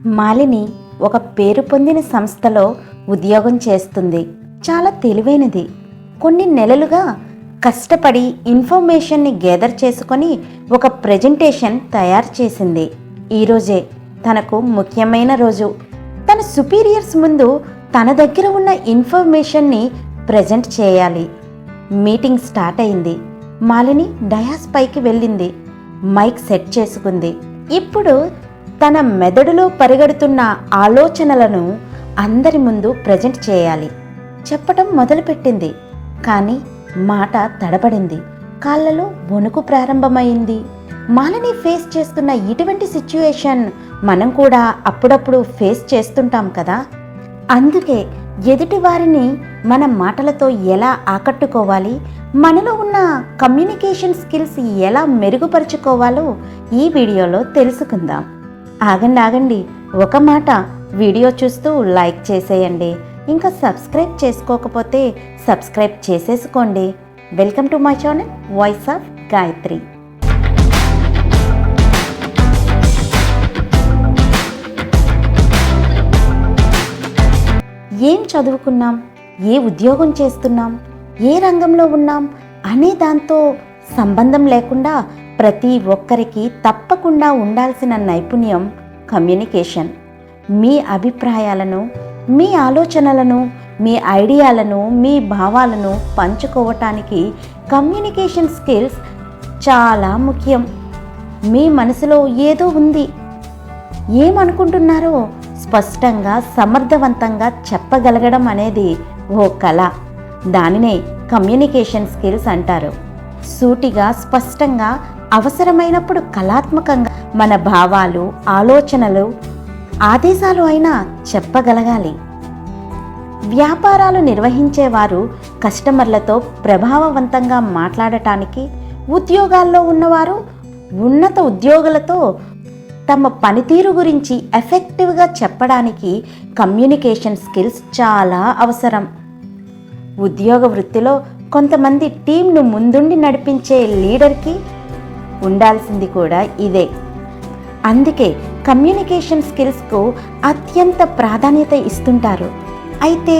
మాలిని ఒక పేరు పొందిన సంస్థలో ఉద్యోగం చేస్తుంది. చాలా తెలివైనది. కొన్ని నెలలుగా కష్టపడి ఇన్ఫర్మేషన్ని గ్యాదర్ చేసుకొని ఒక ప్రెజెంటేషన్ తయారు చేసింది. ఈరోజే తనకు ముఖ్యమైన రోజు. తన సుపీరియర్స్ ముందు తన దగ్గర ఉన్న ఇన్ఫర్మేషన్ని ప్రజెంట్ చేయాలి. మీటింగ్ స్టార్ట్ అయింది. మాలిని డయాస్ పైకి వెళ్ళింది. మైక్ సెట్ చేసుకుంది. ఇప్పుడు తన మెదడులో పరిగెడుతున్న ఆలోచనలను అందరి ముందు ప్రజెంట్ చేయాలి. చెప్పటం మొదలుపెట్టింది. కానీ మాట తడబడింది. కాళ్ళలో వణుకు ప్రారంభమైంది. మాలిని ఫేస్ చేస్తున్న ఇటువంటి సిచ్యుయేషన్ మనం కూడా అప్పుడప్పుడు ఫేస్ చేస్తుంటాం కదా. అందుకే ఎదుటి వారిని మన మాటలతో ఎలా ఆకట్టుకోవాలి, మనలో ఉన్న కమ్యూనికేషన్ స్కిల్స్ ఎలా మెరుగుపరుచుకోవాలో ఈ వీడియోలో తెలుసుకుందాం. ఆగండి, ఒక మాట, వీడియో చూస్తూ లైక్ చేసేయండి. ఇంకా సబ్స్క్రైబ్ చేసుకోకపోతే సబ్స్క్రైబ్ చేసేసుకోండి. Welcome to my channel voice of Gayatri. ఏం చదువుకున్నాం, ఏ ఉద్యోగం చేస్తున్నాం, ఏ రంగంలో ఉన్నాం అనే దాంతో సంబంధం లేకుండా ప్రతి ఒక్కరికి తప్పకుండా ఉండాల్సిన నైపుణ్యం కమ్యూనికేషన్. మీ అభిప్రాయాలను, మీ ఆలోచనలను, మీ ఐడియాలను, మీ భావాలను పంచుకోవటానికి కమ్యూనికేషన్ స్కిల్స్ చాలా ముఖ్యం. మీ మనసులో ఏదో ఉంది, ఏమనుకుంటున్నారో స్పష్టంగా సమర్థవంతంగా చెప్పగలగడం అనేది ఓ కళ. దానినే కమ్యూనికేషన్ స్కిల్స్ అంటారు. సూటిగా, స్పష్టంగా, అవసరమైనప్పుడు కళాత్మకంగా మన భావాలు, ఆలోచనలు, ఆదేశాలు అయినా చెప్పగలగాలి. వ్యాపారాలు నిర్వహించేవారు కస్టమర్లతో ప్రభావవంతంగా మాట్లాడటానికి, ఉద్యోగాల్లో ఉన్నవారు ఉన్నత ఉద్యోగులతో తమ పనితీరు గురించి ఎఫెక్టివ్గా చెప్పడానికి కమ్యూనికేషన్ స్కిల్స్ చాలా అవసరం. ఉద్యోగ వృత్తిలో కొంతమంది టీంను ముందుండి నడిపించే లీడర్కి ఉండాల్సింది కూడా ఇదే. అందుకే కమ్యూనికేషన్ స్కిల్స్కు అత్యంత ప్రాధాన్యత ఇస్తుంటారు. అయితే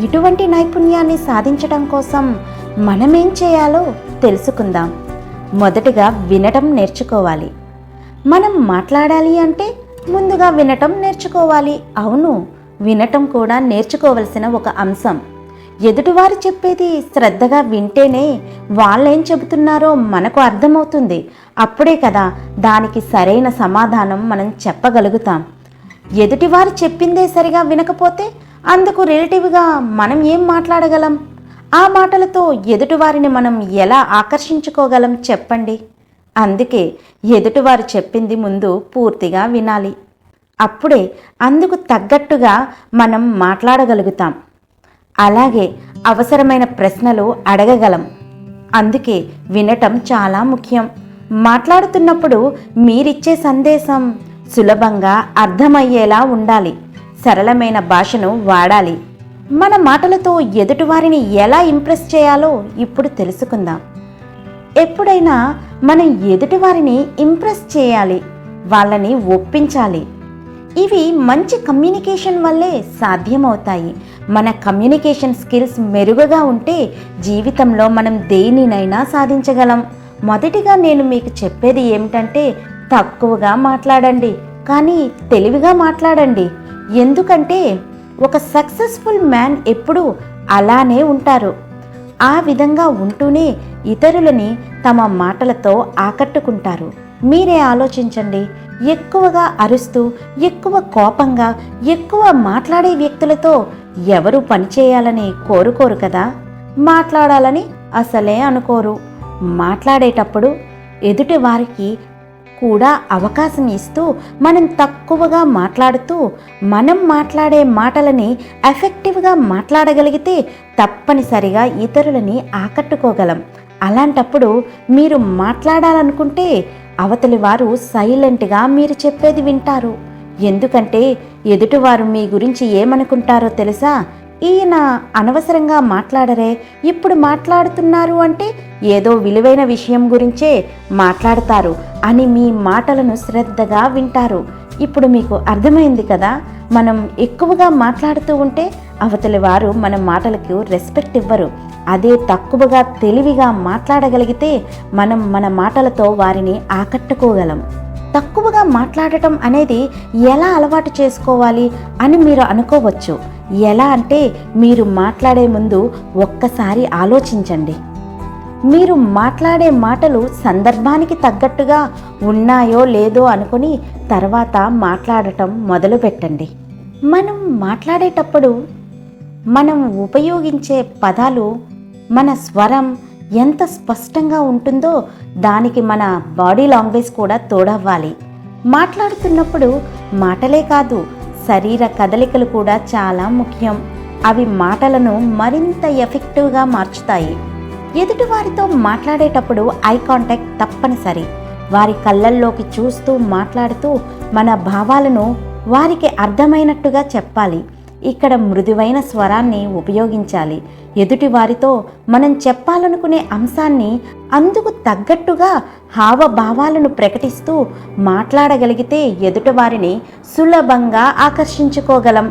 ఇటువంటి నైపుణ్యాన్ని సాధించడం కోసం మనమేం చేయాలో తెలుసుకుందాం. మొదటగా వినటం నేర్చుకోవాలి. మనం మాట్లాడాలి అంటే ముందుగా వినటం నేర్చుకోవాలి. అవును, వినటం కూడా నేర్చుకోవలసిన ఒక అంశం. ఎదుటివారు చెప్పేది శ్రద్ధగా వింటేనే వాళ్ళేం చెబుతున్నారో మనకు అర్థమవుతుంది. అప్పుడే కదా దానికి సరైన సమాధానం మనం చెప్పగలుగుతాం. ఎదుటివారు చెప్పిందే సరిగా వినకపోతే అందుకు రిలేటివ్గా మనం ఏం మాట్లాడగలం? ఆ మాటలతో ఎదుటివారిని మనం ఎలా ఆకర్షించుకోగలం చెప్పండి. అందుకే ఎదుటివారు చెప్పింది ముందు పూర్తిగా వినాలి. అప్పుడే అందుకు తగ్గట్టుగా మనం మాట్లాడగలుగుతాం. అలాగే అవసరమైన ప్రశ్నలు అడగగలం. అందుకే వినటం చాలా ముఖ్యం. మాట్లాడుతున్నప్పుడు మీరిచ్చే సందేశం సులభంగా అర్థమయ్యేలా ఉండాలి. సరళమైన భాషను వాడాలి. మన మాటలతో ఎదుటివారిని ఎలా ఇంప్రెస్ చేయాలో ఇప్పుడు తెలుసుకుందాం. ఎప్పుడైనా మనం ఎదుటివారిని ఇంప్రెస్ చేయాలి, వాళ్ళని ఒప్పించాలి. ఇవి మంచి కమ్యూనికేషన్ వల్లే సాధ్యమవుతాయి. మన కమ్యూనికేషన్ స్కిల్స్ మెరుగుగా ఉంటే జీవితంలో మనం దేనినైనా సాధించగలం. మొదటిగా నేను మీకు చెప్పేది ఏమిటంటే తక్కువగా మాట్లాడండి, కానీ తెలివిగా మాట్లాడండి. ఎందుకంటే ఒక సక్సెస్ఫుల్ మ్యాన్ ఎప్పుడూ అలానే ఉంటారు. ఆ విధంగా ఉంటూనే ఇతరులని తమ మాటలతో ఆకట్టుకుంటారు. మీరే ఆలోచించండి. ఎక్కువగా అరుస్తూ, ఎక్కువ కోపంగా, ఎక్కువ మాట్లాడే వ్యక్తులతో ఎవరు పనిచేయాలని కోరుకోరు కదా. మాట్లాడాలని అసలే అనుకోరు. మాట్లాడేటప్పుడు ఎదుటి వారికి కూడా అవకాశం ఇస్తూ మనం తక్కువగా మాట్లాడుతూ మనం మాట్లాడే మాటలని ఎఫెక్టివ్గా మాట్లాడగలిగితే తప్పనిసరిగా ఇతరులని ఆకట్టుకోగలం. అలాంటప్పుడు మీరు మాట్లాడాలనుకుంటే అవతలి వారు సైలెంట్గా మీరు చెప్పేది వింటారు. ఎందుకంటే ఎదుటివారు మీ గురించి ఏమనుకుంటారో తెలుసా? ఈయన అనవసరంగా మాట్లాడరే, ఇప్పుడు మాట్లాడుతున్నారు అంటే ఏదో విలువైన విషయం గురించే మాట్లాడతారు అని మీ మాటలను శ్రద్ధగా వింటారు. ఇప్పుడు మీకు అర్థమైంది కదా, మనం ఎక్కువగా మాట్లాడుతూ ఉంటే అవతలి వారు మన మాటలకు రెస్పెక్ట్ ఇవ్వరు. అదే తక్కువగా తెలివిగా మాట్లాడగలిగితే మనం మన మాటలతో వారిని ఆకట్టుకోగలం. తక్కువగా మాట్లాడటం అనేది ఎలా అలవాటు చేసుకోవాలి అని మీరు అనుకోవచ్చు. ఎలా అంటే, మీరు మాట్లాడే ముందు ఒక్కసారి ఆలోచించండి. మీరు మాట్లాడే మాటలు సందర్భానికి తగ్గట్టుగా ఉన్నాయో లేదో అనుకుని తర్వాత మాట్లాడటం మొదలుపెట్టండి. మనం మాట్లాడేటప్పుడు మనం ఉపయోగించే పదాలు, మన స్వరం ఎంత స్పష్టంగా ఉంటుందో దానికి మన బాడీ లాంగ్వేజ్ కూడా తోడవ్వాలి. మాట్లాడుతున్నప్పుడు మాటలే కాదు, శరీర కదలికలు కూడా చాలా ముఖ్యం. అవి మాటలను మరింత ఎఫెక్టివ్గా మార్చుతాయి. ఎదుటివారితో మాట్లాడేటప్పుడు ఐ కాంటాక్ట్ తప్పనిసరి. వారి కళ్ళల్లోకి చూస్తూ మాట్లాడుతూ మన భావాలను వారికి అర్థమైనట్టుగా చెప్పాలి. ఇక్కడ మృదువైన స్వరాన్ని ఉపయోగించాలి. ఎదుటివారితో మనం చెప్పాలనుకునే అంశాన్ని అందుకు తగ్గట్టుగా హావభావాలను ప్రకటిస్తూ మాట్లాడగలిగితే ఎదుటివారిని సులభంగా ఆకర్షించుకోగలం.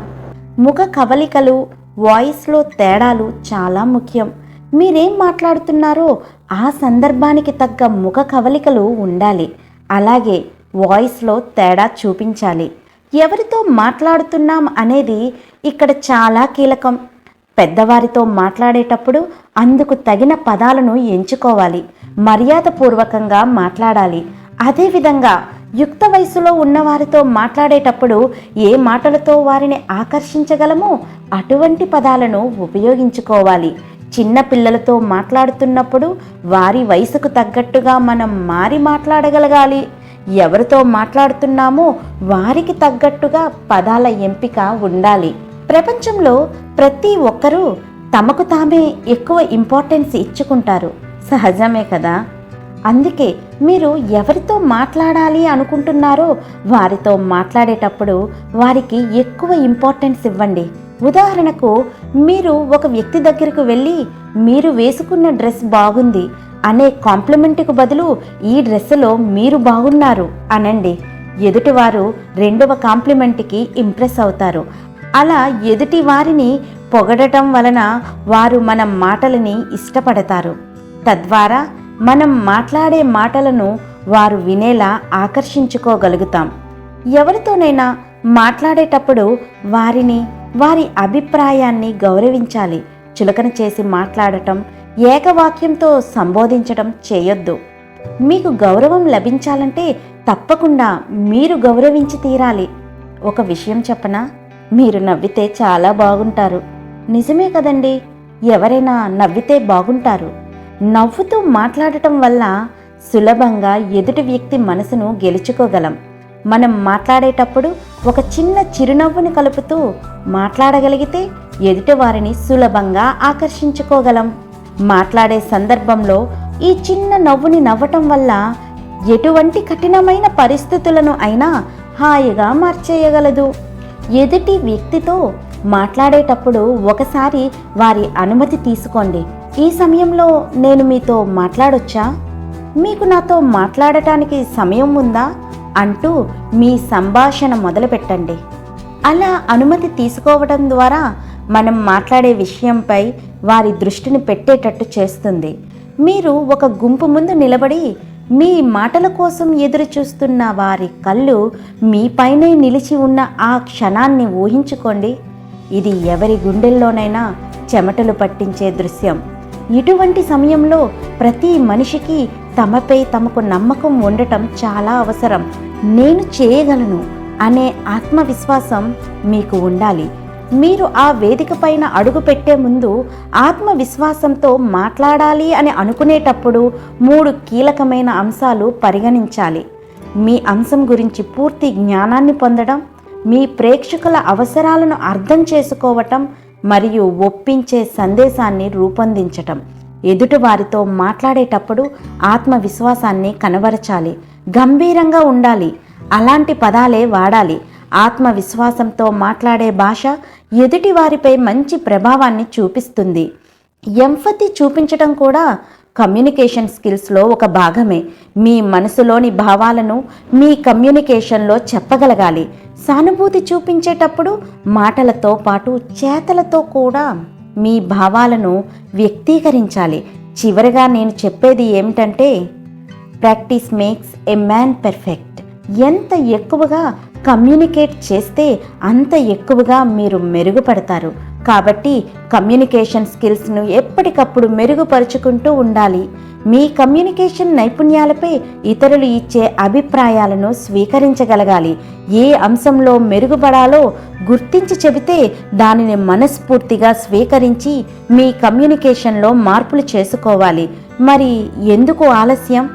ముఖ కవలికలు, వాయిస్లో తేడాలు చాలా ముఖ్యం. మీరేం మాట్లాడుతున్నారో ఆ సందర్భానికి తగ్గ ముఖ కవలికలు ఉండాలి. అలాగే వాయిస్లో తేడా చూపించాలి. ఎవరితో మాట్లాడుతున్నాం అనేది ఇక్కడ చాలా కీలకం. పెద్దవారితో మాట్లాడేటప్పుడు అందుకు తగిన పదాలను ఎంచుకోవాలి. మర్యాదపూర్వకంగా మాట్లాడాలి. అదేవిధంగా యుక్త వయసులో ఉన్నవారితో మాట్లాడేటప్పుడు ఏ మాటలతో వారిని ఆకర్షించగలమో అటువంటి పదాలను ఉపయోగించుకోవాలి. చిన్న పిల్లలతో మాట్లాడుతున్నప్పుడు వారి వయసుకు తగ్గట్టుగా మనం మాట్లాడగలగాలి. ఎవరితో మాట్లాడుతున్నామో వారికి తగ్గట్టుగా పదాల ఎంపిక ఉండాలి. ప్రపంచంలో ప్రతి ఒక్కరూ తమకు తామే ఎక్కువ ఇంపార్టెన్స్ ఇచ్చుకుంటారు. సహజమే కదా. అందుకే మీరు ఎవరితో మాట్లాడాలి అనుకుంటున్నారో వారితో మాట్లాడేటప్పుడు వారికి ఎక్కువ ఇంపార్టెన్స్ ఇవ్వండి. ఉదాహరణకు, మీరు ఒక వ్యక్తి దగ్గరకు వెళ్ళి మీరు వేసుకున్న డ్రెస్ బాగుంది అనే కాంప్లిమెంట్కు బదులు ఈ డ్రెస్సులో మీరు బాగున్నారు అనండి. ఎదుటివారు రెండవ కాంప్లిమెంట్కి ఇంప్రెస్ అవుతారు. అలా ఎదుటి వారిని పొగడటం వలన వారు మన మాటలని ఇష్టపడతారు. తద్వారా మనం మాట్లాడే మాటలను వారు వినేలా ఆకర్షించుకోగలుగుతాం. ఎవరితోనైనా మాట్లాడేటప్పుడు వారిని, వారి అభిప్రాయాన్ని గౌరవించాలి. చులకన చేసి మాట్లాడటం, ఏకవాక్యంతో సంబోధించడం చేయొద్దు. మీకు గౌరవం లభించాలంటే తప్పకుండా మీరు గౌరవించి తీరాలి. ఒక విషయం చెప్పనా? మీరు నవ్వితే చాలా బాగుంటారు. నిజమే కదండి. ఎవరైనా నవ్వితే బాగుంటారు. నవ్వుతూ మాట్లాడటం వల్ల సులభంగా ఎదుటి వ్యక్తి మనసును గెలుచుకోగలం. మనం మాట్లాడేటప్పుడు ఒక చిన్న చిరునవ్వుని కలుపుతూ మాట్లాడగలిగితే ఎదుటి వారిని సులభంగా ఆకర్షించుకోగలం. మాట్లాడే సందర్భంలో ఈ చిన్న నవ్వుని నవ్వటం వల్ల ఎటువంటి కఠినమైన పరిస్థితులను అయినా హాయిగా మార్చేయగలదు. ఎదుటి వ్యక్తితో మాట్లాడేటప్పుడు ఒకసారి వారి అనుమతి తీసుకోండి. ఈ సమయంలో నేను మీతో మాట్లాడొచ్చా? మీకు నాతో మాట్లాడటానికి సమయం ఉందా అంటూ మీ సంభాషణ మొదలుపెట్టండి. అలా అనుమతి తీసుకోవడం ద్వారా మనం మాట్లాడే విషయంపై వారి దృష్టిని పెట్టేటట్టు చేస్తుంది. మీరు ఒక గుంపు ముందు నిలబడి మీ మాటల కోసం ఎదురు చూస్తున్న వారి కళ్ళు మీపైనే నిలిచి ఉన్న ఆ క్షణాన్ని ఊహించుకోండి. ఇది ఎవరి గుండెల్లోనైనా చెమటలు పట్టించే దృశ్యం. ఇటువంటి సమయంలో ప్రతి మనిషికి తమపై తమకు నమ్మకం ఉండటం చాలా అవసరం. నేను చేయగలను అనే ఆత్మవిశ్వాసం మీకు ఉండాలి. మీరు ఆ వేదిక పైన అడుగు పెట్టే ముందు ఆత్మవిశ్వాసంతో మాట్లాడాలి అని అనుకునేటప్పుడు 3 కీలకమైన అంశాలు పరిగణించాలి. మీ అంశం గురించి పూర్తి జ్ఞానాన్ని పొందడం, మీ ప్రేక్షకుల అవసరాలను అర్థం చేసుకోవటం మరియు ఒప్పించే సందేశాన్ని రూపొందించటం. ఎదుటివారితో మాట్లాడేటప్పుడు ఆత్మవిశ్వాసాన్ని కనబరచాలి. గంభీరంగా ఉండాలి. అలాంటి పదాలే వాడాలి. ఆత్మవిశ్వాసంతో మాట్లాడే భాష ఎదుటి వారిపై మంచి ప్రభావాన్ని చూపిస్తుంది. ఎంఫతి చూపించటం కూడా కమ్యూనికేషన్ స్కిల్స్లో ఒక భాగమే. మీ మనసులోని భావాలను మీ కమ్యూనికేషన్లో చెప్పగలగాలి. సానుభూతి చూపించేటప్పుడు మాటలతో పాటు చేతలతో కూడా మీ భావాలను వ్యక్తీకరించాలి. చివరగా నేను చెప్పేది ఏమిటంటే, practice makes a man perfect. ఎంత ఎక్కువగా కమ్యూనికేట్ చేస్తే అంత ఎక్కువగా మీరు మెరుగుపడతారు. కాబట్టి కమ్యూనికేషన్ స్కిల్స్ను ఎప్పటికప్పుడు మెరుగుపరుచుకుంటూ ఉండాలి. మీ కమ్యూనికేషన్ నైపుణ్యాలపై ఇతరులు ఇచ్చే అభిప్రాయాలను స్వీకరించగలగాలి. ఏ అంశంలో మెరుగుపడాలో గుర్తించి చెబితే దానిని మనస్ఫూర్తిగా స్వీకరించి మీ కమ్యూనికేషన్లో మార్పులు చేసుకోవాలి. మరి ఎందుకు ఆలస్యం?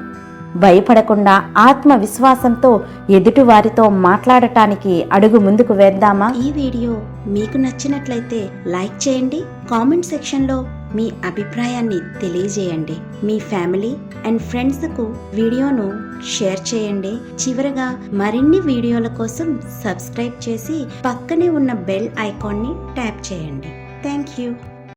భయపడకుండా ఆత్మవిశ్వాసంతో ఎదుటివారితో మాట్లాడటానికి అడుగు ముందుకు వేద్దామా? ఈ వీడియో మీకు నచ్చినట్లయితే లైక్ చేయండి. కామెంట్ సెక్షన్లో మీ అభిప్రాయాన్ని తెలియజేయండి. మీ ఫ్యామిలీ అండ్ ఫ్రెండ్స్కు వీడియోను షేర్ చేయండి. చివరగా మరిన్ని వీడియోల కోసం సబ్స్క్రైబ్ చేసి పక్కనే ఉన్న బెల్ ఐకాన్ని ట్యాప్ చేయండి. Thank you.